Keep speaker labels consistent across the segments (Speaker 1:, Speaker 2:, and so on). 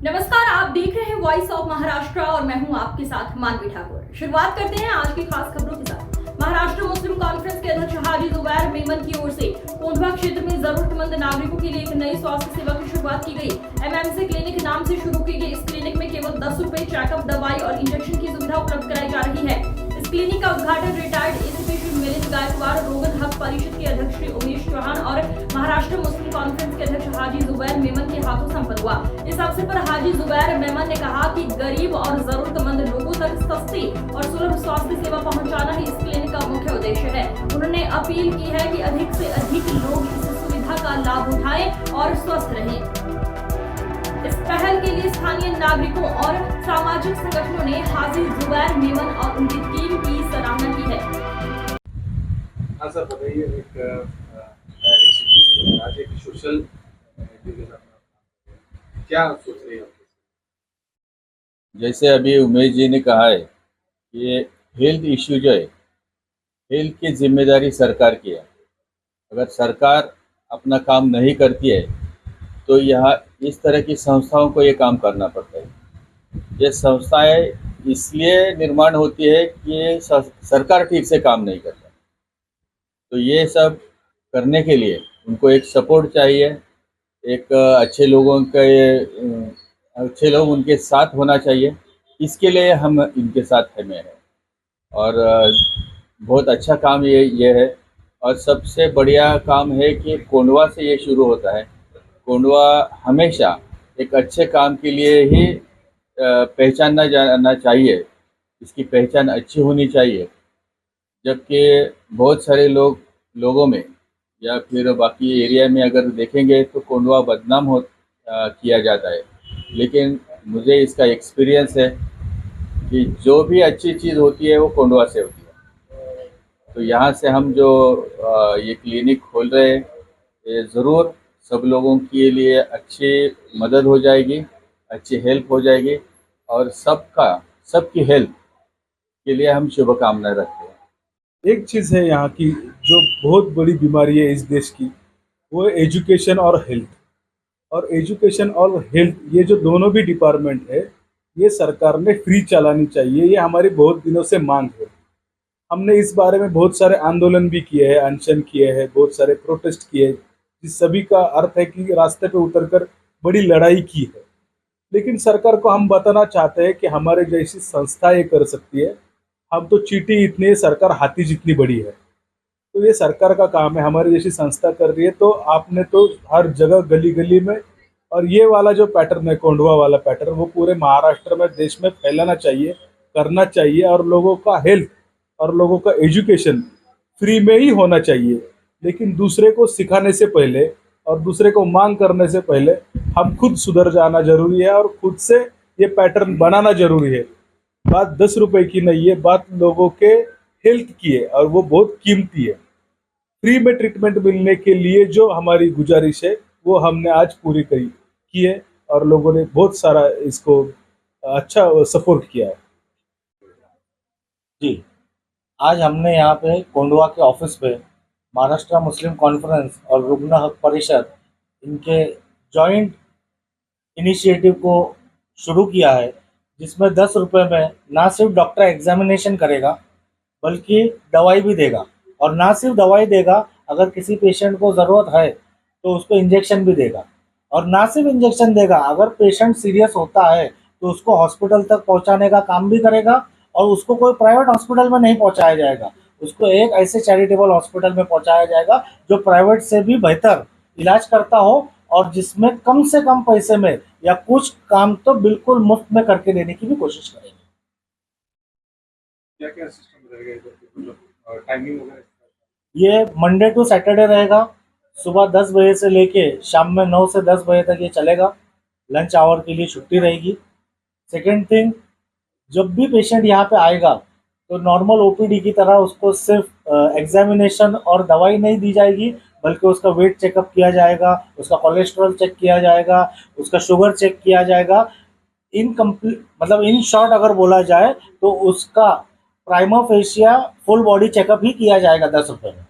Speaker 1: नमस्कार, आप देख रहे हैं वॉइस ऑफ महाराष्ट्र और मैं हूं आपके साथ मानवी ठाकुर। शुरुआत करते हैं आज की खास खबरों के साथ। महाराष्ट्र मुस्लिम कॉन्फ्रेंस के अध्यक्ष हाजी जुबैर मेमन की ओर से कोंढवा क्षेत्र में जरूरतमंद नागरिकों के लिए एक नई स्वास्थ्य सेवा की शुरुआत की गई। एमएमसी क्लिनिक नाम से शुरू की गई इस क्लिनिक में केवल 10 रुपए चेकअप, दवाई और इंजेक्शन की सुविधा उपलब्ध कराई जा रही है। इस क्लिनिक का उद्घाटन रिटायर्ड एसीपी श्री मिलिंद गायकवाड़, रोगन हक परिषद के अध्यक्ष श्री उमेश चौहान और महाराष्ट्र मुस्लिम कॉन्फ्रेंस के अध्यक्ष हाजी जुबैर मेमन के हाथों संपन्न हुआ। इस अवसर पर हाजी जुबैर मेमन ने कहा कि गरीब और जरूरतमंद लोगों तक सस्ती और सुलभ स्वास्थ्य सेवा पहुंचाना ही इस क्लिनिक का मुख्य उद्देश्य है। उन्होंने अपील की है कि अधिक से अधिक लोग इस सुविधा का लाभ उठाएं और स्वस्थ रहें। इस पहल के लिए स्थानीय नागरिकों और सामाजिक संगठनों ने हाजी जुबैर मेमन और उनकी टीम की सराहना की है।
Speaker 2: हाँ सर, बताइए एक रेसिपी आज एक सोशल क्या सोच रही है?
Speaker 3: जैसे अभी उमेश जी ने कहा है कि ये हेल्थ इश्यू जो है, हेल्थ की जिम्मेदारी सरकार की है। अगर सरकार अपना काम नहीं करती है तो यहाँ इस तरह की संस्थाओं को ये काम करना पड़ता है। ये संस्थाएं इसलिए निर्माण होती है कि ये सरकार ठीक से काम नहीं करता, तो ये सब करने के लिए उनको एक सपोर्ट चाहिए, एक अच्छे लोग उनके साथ होना चाहिए। इसके लिए हम इनके साथ में हैं और बहुत अच्छा काम ये है। और सबसे बढ़िया काम है कि कोंढवा से ये शुरू होता है। कोंढवा हमेशा एक अच्छे काम के लिए ही पहचाना जाना चाहिए, इसकी पहचान अच्छी होनी चाहिए। जबकि बहुत सारे लोगों में या फिर बाकी एरिया में अगर देखेंगे तो कोंढवा बदनाम किया जाता है, लेकिन मुझे इसका एक्सपीरियंस है कि जो भी अच्छी चीज़ होती है वो कोंढवा से होती है। तो यहाँ से हम जो ये क्लिनिक खोल रहे हैं, ये ज़रूर सब लोगों के लिए अच्छी मदद हो जाएगी, अच्छी हेल्प हो जाएगी और सबकी हेल्प के लिए हम शुभकामनाएं रखते हैं।
Speaker 4: एक चीज़ है यहाँ की जो बहुत बड़ी बीमारी है इस देश की, वो है एजुकेशन और हेल्थ। और एजुकेशन और हेल्थ ये जो दोनों भी डिपार्टमेंट है, ये सरकार ने फ्री चलानी चाहिए। ये हमारी बहुत दिनों से मांग है। हमने इस बारे में बहुत सारे आंदोलन भी किए हैं, अनशन किए हैं, बहुत सारे प्रोटेस्ट किए हैं, जिस सभी का अर्थ है कि रास्ते पे उतरकर बड़ी लड़ाई की है। लेकिन सरकार को हम बताना चाहते हैं कि हमारे जैसी संस्था ये कर सकती है। हम तो चींटी इतनी है, सरकार हाथी जितनी बड़ी है। तो ये सरकार का काम है, हमारी जैसी संस्था कर रही है। तो आपने तो हर जगह गली गली में, और ये वाला जो पैटर्न है, कोंढवा वाला पैटर्न, वो पूरे महाराष्ट्र में, देश में फैलाना चाहिए, करना चाहिए। और लोगों का हेल्थ और लोगों का एजुकेशन फ्री में ही होना चाहिए। लेकिन दूसरे को सिखाने से पहले और दूसरे को मांग करने से पहले हम खुद सुधर जाना जरूरी है और खुद से ये पैटर्न बनाना जरूरी है। बात 10 रुपए की नहीं है, बात लोगों के हेल्थ की है और वो बहुत कीमती है। फ्री में ट्रीटमेंट मिलने के लिए जो हमारी गुजारिश है वो हमने आज पूरी की है और लोगों ने बहुत सारा इसको अच्छा सपोर्ट किया है।
Speaker 5: जी, आज हमने यहाँ पे कोंढवा के ऑफिस पे महाराष्ट्र मुस्लिम कॉन्फ्रेंस और रोगन हक परिषद इनके जॉइंट इनिशिएटिव को शुरू किया है, जिसमें 10 रुपये में ना सिर्फ डॉक्टर एग्जामिनेशन करेगा बल्कि दवाई भी देगा। और ना सिर्फ दवाई देगा, अगर किसी पेशेंट को ज़रूरत है तो उसको इंजेक्शन भी देगा। और ना सिर्फ इंजेक्शन देगा, अगर पेशेंट सीरियस होता है तो उसको हॉस्पिटल तक पहुंचाने का काम भी करेगा। और उसको कोई प्राइवेट हॉस्पिटल में नहीं पहुंचाया जाएगा, उसको एक ऐसे चैरिटेबल हॉस्पिटल में पहुंचाया जाएगा जो प्राइवेट से भी बेहतर इलाज करता हो और जिसमें कम से कम पैसे में या कुछ काम तो बिल्कुल मुफ्त में करके देने की भी कोशिश करेंगे।
Speaker 2: क्या क्या सिस्टम रहेगा इधर, मतलब टाइमिंग वगैरह?
Speaker 5: ये मंडे टू सैटरडे रहेगा, सुबह 10 बजे से लेके शाम में 9 से 10 बजे तक ये चलेगा। लंच आवर के लिए छुट्टी रहेगी। सेकेंड थिंग, जब भी पेशेंट यहाँ पे आएगा तो नॉर्मल ओपीडी की तरह उसको सिर्फ एग्जामिनेशन और दवाई नहीं दी जाएगी, बल्कि उसका वेट चेकअप किया जाएगा, उसका कोलेस्ट्रॉल चेक किया जाएगा, उसका शुगर चेक किया जाएगा। इन शॉर्ट अगर बोला जाए तो उसका prima facie full body checkup ही किया जाएगा 10 रुपये में।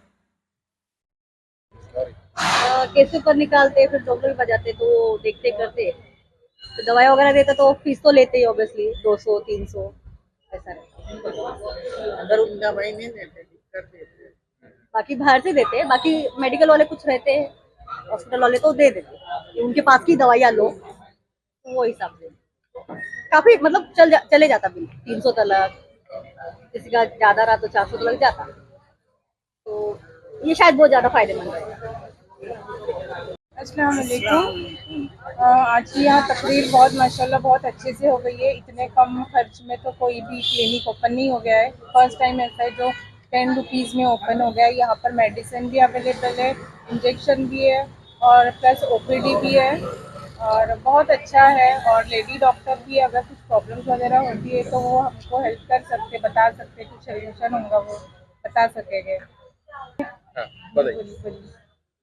Speaker 6: केस पेपर निकालते फिर डॉक्टर बजाते तो वो देखते करते तो दवाई वगैरह देते तो फीस तो लेते ही ऑब्वियसली 200-300 ऐसा रहता। अगर उनका दवाई नहीं देते बाकी बाहर से देते हैं, बाकी मेडिकल वाले कुछ रहते हैं, हॉस्पिटल वाले तो दे देते हैं। उनके पास की दवाइयाँ लो तो वो हिसाब से काफी मतलब चले जाता बिल 300 तक, किसी का ज्यादा रहा तो 400 तक जाता। तो ये शायद बहुत ज्यादा फायदेमंद है।
Speaker 7: अस्सलाम वालेकुम। आज की यहाँ तकरीर बहुत माशाल्लाह बहुत अच्छे से हो गई है। इतने कम खर्च में तो कोई भी क्लिनिक ओपन नहीं हो गया है। फर्स्ट टाइम ऐसा है जो 10 रुपीज़ में ओपन हो गया है। यहाँ पर मेडिसिन भी अवेलेबल है, इंजेक्शन भी है और प्लस ओपीडी भी है और बहुत अच्छा है। और लेडी डॉक्टर भी अगर कुछ प्रॉब्लम्स वगैरह होती है तो वो हमको हेल्प कर सकते, बता सकते, कुछ सोल्यूशन होगा वो बता सकेंगे।
Speaker 2: हाँ, बताइए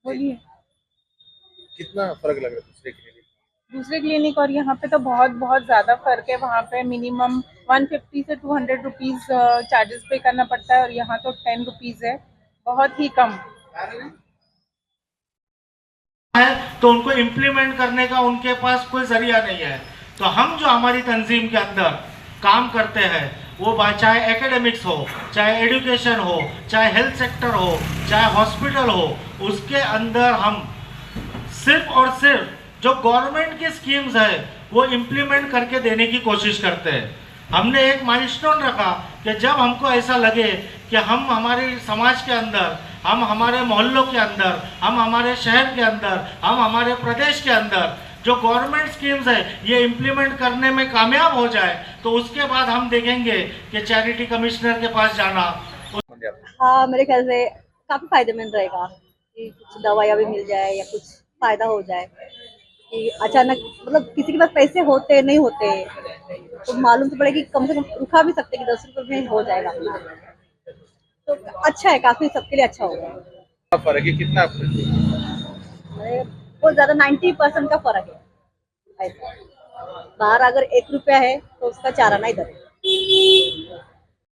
Speaker 7: बोलिए।
Speaker 2: कितना फर्क लग रहा है
Speaker 7: दूसरे क्लिनिक और यहाँ पे तो बहुत बहुत ज़्यादा फ़र्क है। वहाँ पे मिनिमम 150 से 200 रुपीज़ चार्जेस पे करना पड़ता है और यहाँ तो 10 रुपीज़ है, बहुत ही कम
Speaker 5: है। तो उनको इम्प्लीमेंट करने का उनके पास कोई जरिया नहीं है। तो हम जो हमारी तंजीम के अंदर काम करते हैं वो चाहे एकेडमिक्स हो, चाहे एजुकेशन हो, चाहे हेल्थ सेक्टर हो, चाहे हॉस्पिटल हो, उसके अंदर हम सिर्फ और सिर्फ जो गवर्नमेंट की स्कीम्स है वो इम्प्लीमेंट करके देने की कोशिश करते हैं। हमने एक माइलस्टोन रखा कि जब हमको ऐसा लगे कि हम हमारे समाज के अंदर, हम हमारे मोहल्लों के अंदर, हम हमारे शहर के अंदर, हम हमारे प्रदेश के अंदर जो गवर्नमेंट स्कीम्स है ये इम्प्लीमेंट करने में कामयाब हो जाए तो उसके बाद हम देखेंगे कि चैरिटी कमिश्नर के पास जाना।
Speaker 6: हाँ, मेरे ख्याल से काफी फायदेमंद रहेगा कि कुछ दवाइयाँ भी मिल जाए या कुछ फायदा हो जाए कि अचानक मतलब किसी के पास पैसे होते नहीं होते तो मालूम तो पड़े कि कम से कम रुका भी सकते कि 10 रुपये में हो जाएगा अपना। तो अच्छा है, काफी सबके लिए अच्छा होगा।
Speaker 2: फर्क है कितना
Speaker 6: बहुत ज्यादा 90% का फर्क है ऐसा। बाहर अगर 1 रुपया है तो उसका 4 आना इधर है।